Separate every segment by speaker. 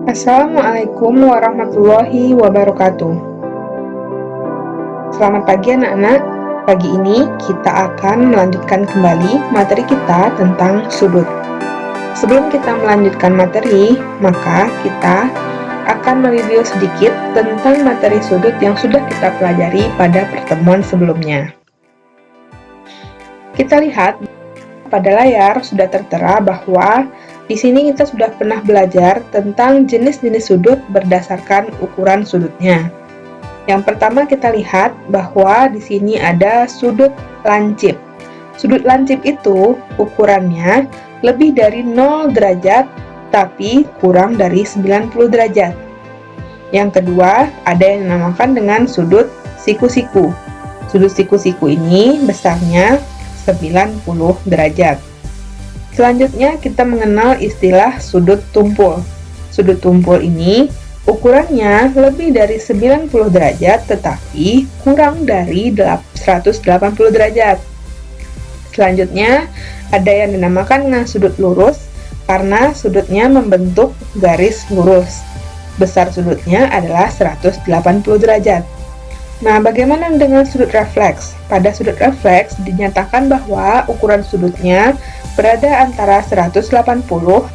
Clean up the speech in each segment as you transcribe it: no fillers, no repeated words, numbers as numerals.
Speaker 1: Assalamualaikum warahmatullahi wabarakatuh. Selamat pagi anak-anak. Pagi ini kita akan melanjutkan kembali materi kita tentang sudut. Sebelum kita melanjutkan materi, maka kita akan mereview sedikit tentang materi sudut yang sudah kita pelajari pada pertemuan sebelumnya. Kita lihat pada layar sudah tertera bahwa di sini kita sudah pernah belajar tentang jenis-jenis sudut berdasarkan ukuran sudutnya. Yang pertama kita lihat bahwa di sini ada sudut lancip. Sudut lancip itu ukurannya lebih dari 0 derajat tapi kurang dari 90 derajat. Yang kedua ada yang dinamakan dengan sudut siku-siku. Sudut siku-siku ini besarnya 90 derajat. Selanjutnya kita mengenal istilah sudut tumpul. Sudut tumpul ini ukurannya lebih dari 90 derajat tetapi kurang dari 180 derajat. Selanjutnya ada yang dinamakan dengan sudut lurus karena sudutnya membentuk garis lurus. Besar sudutnya adalah 180 derajat. Nah, bagaimana dengan sudut refleks? Pada sudut refleks dinyatakan bahwa ukuran sudutnya berada antara 180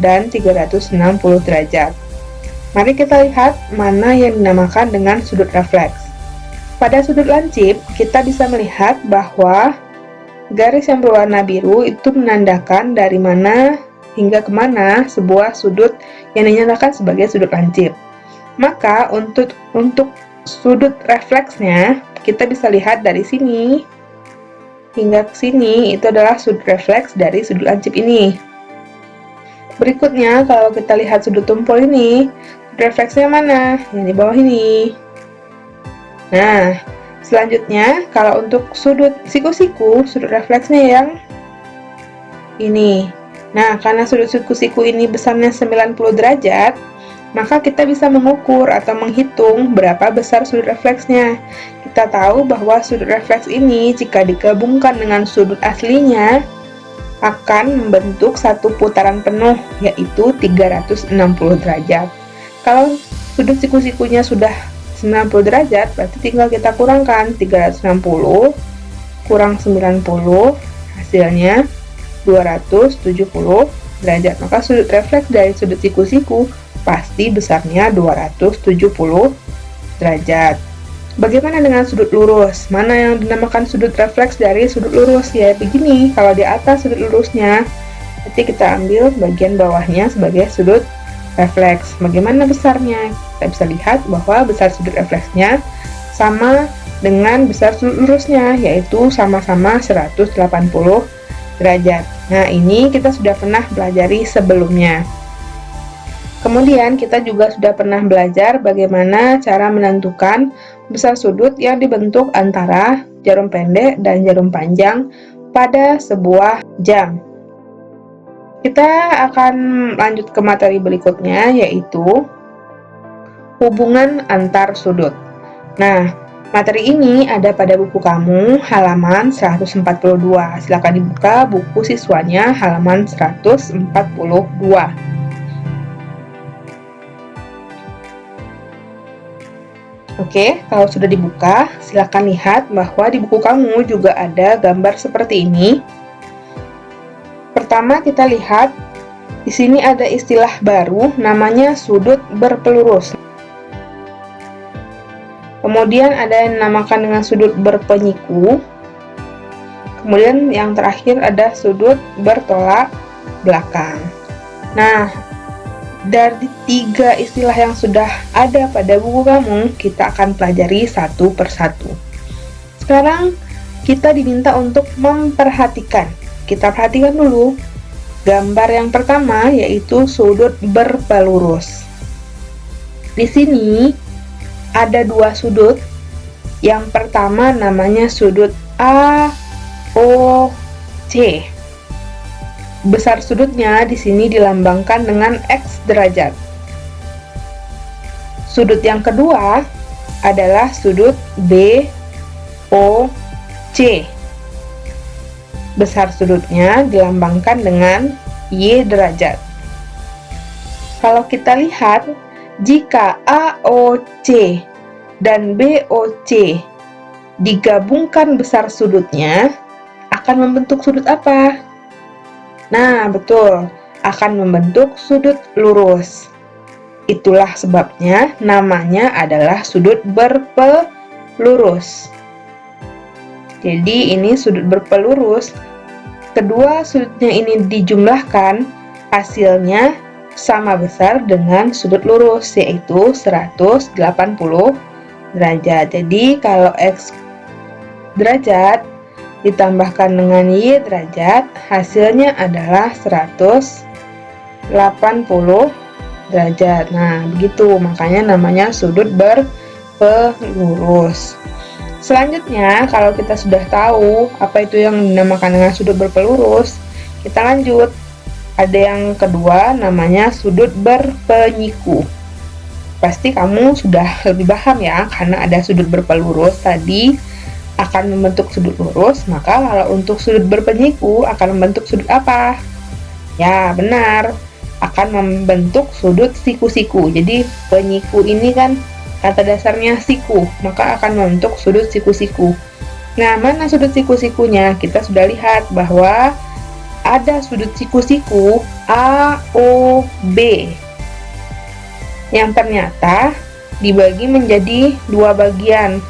Speaker 1: dan 360 derajat. Mari kita lihat mana yang dinamakan dengan sudut refleks. Pada sudut lancip, kita bisa melihat bahwa garis yang berwarna biru itu menandakan dari mana hingga kemana sebuah sudut yang dinyatakan sebagai sudut lancip. Maka untuk sudut refleksnya, kita bisa lihat dari sini hingga ke sini, itu adalah sudut refleks dari sudut lancip ini. Berikutnya, kalau kita lihat sudut tumpul ini, sudut refleksnya mana? Yang di bawah ini. Nah, selanjutnya, kalau untuk sudut siku-siku, sudut refleksnya yang ini. Nah, karena sudut siku-siku ini besarnya 90 derajat, maka kita bisa mengukur atau menghitung berapa besar sudut refleksnya. Kita tahu bahwa sudut refleks ini jika digabungkan dengan sudut aslinya akan membentuk satu putaran penuh, yaitu 360 derajat. Kalau sudut siku-sikunya sudah 90 derajat, berarti tinggal kita kurangkan 360 kurang 90, hasilnya 270 derajat. Maka sudut refleks dari sudut siku-siku pasti besarnya 270 derajat. Bagaimana dengan sudut lurus? Mana yang dinamakan sudut refleks dari sudut lurus? Ya begini, kalau di atas sudut lurusnya, nanti kita ambil bagian bawahnya sebagai sudut refleks. Bagaimana besarnya? Kita bisa lihat bahwa besar sudut refleksnya sama dengan besar sudut lurusnya, yaitu sama-sama 180 derajat. Nah, ini kita sudah pernah pelajari sebelumnya. Kemudian kita juga sudah pernah belajar bagaimana cara menentukan besar sudut yang dibentuk antara jarum pendek dan jarum panjang pada sebuah jam. Kita akan lanjut ke materi berikutnya, yaitu hubungan antar sudut. Nah, materi ini ada pada buku kamu halaman 142. Silakan dibuka buku siswanya halaman 142. Oke, kalau sudah dibuka, silakan lihat bahwa di buku kamu juga ada gambar seperti ini. Pertama kita lihat, di sini ada istilah baru namanya sudut berpelurus. Kemudian ada yang dinamakan dengan sudut berpenyiku. Kemudian yang terakhir ada sudut bertolak belakang. Nah, dari 3 istilah yang sudah ada pada buku kamu, kita akan pelajari satu persatu. Sekarang kita diminta untuk memperhatikan. Kita perhatikan dulu gambar yang pertama, yaitu sudut berpelurus. Di sini ada 2 sudut. Yang pertama namanya sudut AOC. Besar sudutnya di sini dilambangkan dengan X derajat. Sudut yang kedua adalah sudut BOC. Besar sudutnya dilambangkan dengan Y derajat. Kalau kita lihat Jika AOC dan BOC digabungkan besar sudutnya, akan membentuk sudut apa? Nah, betul, akan membentuk sudut lurus. Itulah sebabnya namanya adalah sudut berpelurus. Jadi ini sudut berpelurus. Kedua sudutnya ini dijumlahkan, hasilnya sama besar dengan sudut lurus, yaitu 180 derajat. Jadi kalau X derajat ditambahkan dengan Y derajat, hasilnya adalah 180 derajat. Nah, begitu, makanya namanya sudut berpelurus. Selanjutnya, kalau kita sudah tahu apa itu yang dinamakan dengan sudut berpelurus, kita lanjut. Ada yang kedua, namanya sudut berpenyiku. Pasti kamu sudah lebih paham ya, karena ada sudut berpelurus tadi akan membentuk sudut lurus, maka kalau untuk sudut berpenyiku akan membentuk sudut apa? Ya, benar, akan membentuk sudut siku-siku. Jadi penyiku ini kan kata dasarnya siku, maka akan membentuk sudut siku-siku. Nah, mana sudut siku-sikunya? Kita sudah lihat bahwa ada sudut siku-siku AOB yang ternyata dibagi menjadi dua bagian.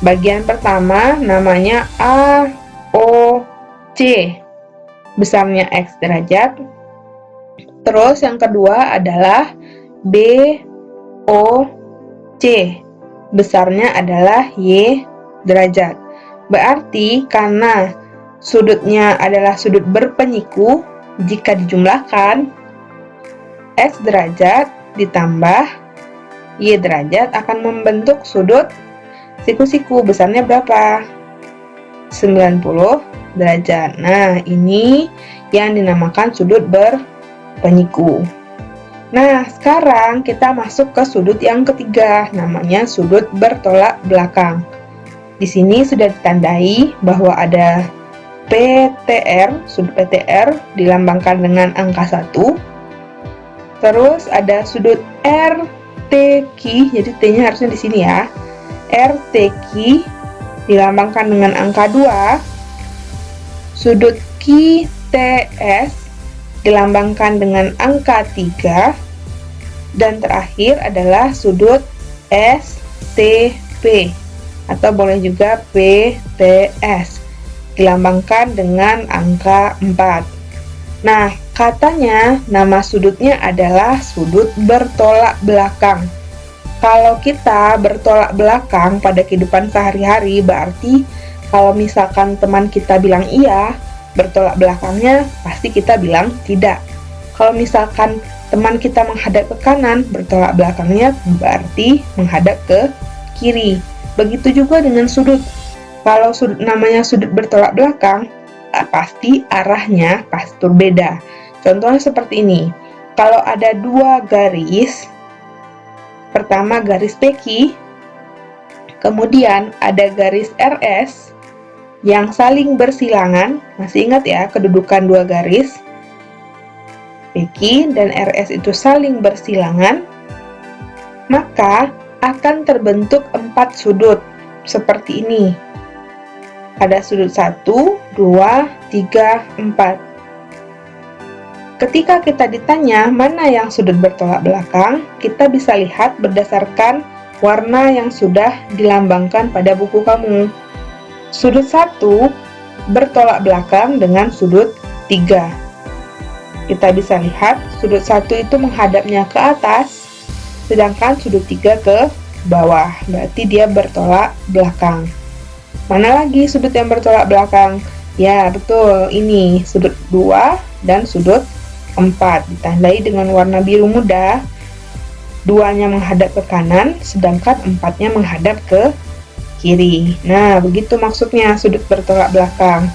Speaker 1: Bagian pertama namanya AOC, besarnya X derajat. Terus yang kedua adalah BOC, besarnya adalah Y derajat. Berarti karena sudutnya adalah sudut berpenyiku, jika dijumlahkan X derajat ditambah Y derajat akan membentuk sudut siku-siku. Besarnya berapa? 90 derajat. Nah, ini yang dinamakan sudut berpenyiku. Nah, sekarang kita masuk ke sudut yang ketiga, namanya sudut bertolak belakang. Di sini sudah ditandai bahwa ada PTR, sudut PTR dilambangkan dengan angka 1. Terus ada sudut RTQ, jadi T-nya harusnya di sini ya. RTQ dilambangkan dengan angka 2. Sudut QTS dilambangkan dengan angka 3. Dan terakhir adalah sudut STP atau boleh juga PTS dilambangkan dengan angka 4. Nah, katanya nama sudutnya adalah sudut bertolak belakang. Kalau kita bertolak belakang pada kehidupan sehari-hari, berarti kalau misalkan teman kita bilang iya, bertolak belakangnya pasti kita bilang tidak. Kalau misalkan teman kita menghadap ke kanan, bertolak belakangnya berarti menghadap ke kiri. Begitu juga dengan sudut. Kalau sudut namanya sudut bertolak belakang, pasti arahnya pasti berbeda. Contohnya seperti ini. Kalau ada dua garis, pertama garis PQ, kemudian ada garis RS yang saling bersilangan. Masih ingat ya kedudukan dua garis PQ dan RS itu saling bersilangan, maka akan terbentuk 4 sudut seperti ini. Ada sudut 1, 2, 3, 4. Ketika kita ditanya mana yang sudut bertolak belakang, kita bisa lihat berdasarkan warna yang sudah dilambangkan pada buku kamu. Sudut 1 bertolak belakang dengan sudut 3. Kita bisa lihat sudut 1 itu menghadapnya ke atas, sedangkan sudut 3 ke bawah, berarti dia bertolak belakang. Mana lagi sudut yang bertolak belakang? Ya, betul, ini sudut 2 dan sudut 4, ditandai dengan warna biru muda. 2-nya menghadap ke kanan, sedangkan 4-nya menghadap ke kiri. Nah, begitu maksudnya sudut bertolak belakang.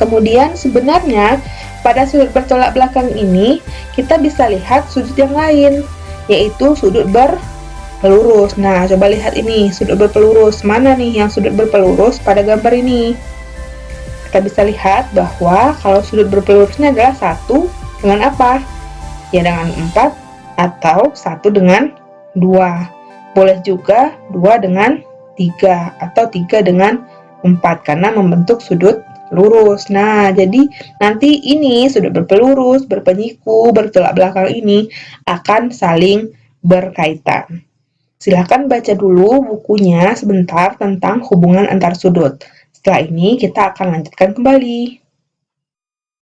Speaker 1: Kemudian sebenarnya pada sudut bertolak belakang ini kita bisa lihat sudut yang lain, yaitu sudut berpelurus. Nah, coba lihat ini sudut berpelurus. Mana nih yang sudut berpelurus pada gambar ini? Kita bisa lihat bahwa kalau sudut berpelurusnya adalah 1 dengan apa? Ya, dengan 4 atau 1 dengan 2. Boleh juga 2 dengan 3 atau 3 dengan 4 karena membentuk sudut lurus. Nah, jadi nanti ini sudut berpelurus, berpenyiku, bertolak belakang ini akan saling berkaitan. Silahkan baca dulu bukunya sebentar tentang hubungan antar sudut. Setelah ini kita akan lanjutkan kembali.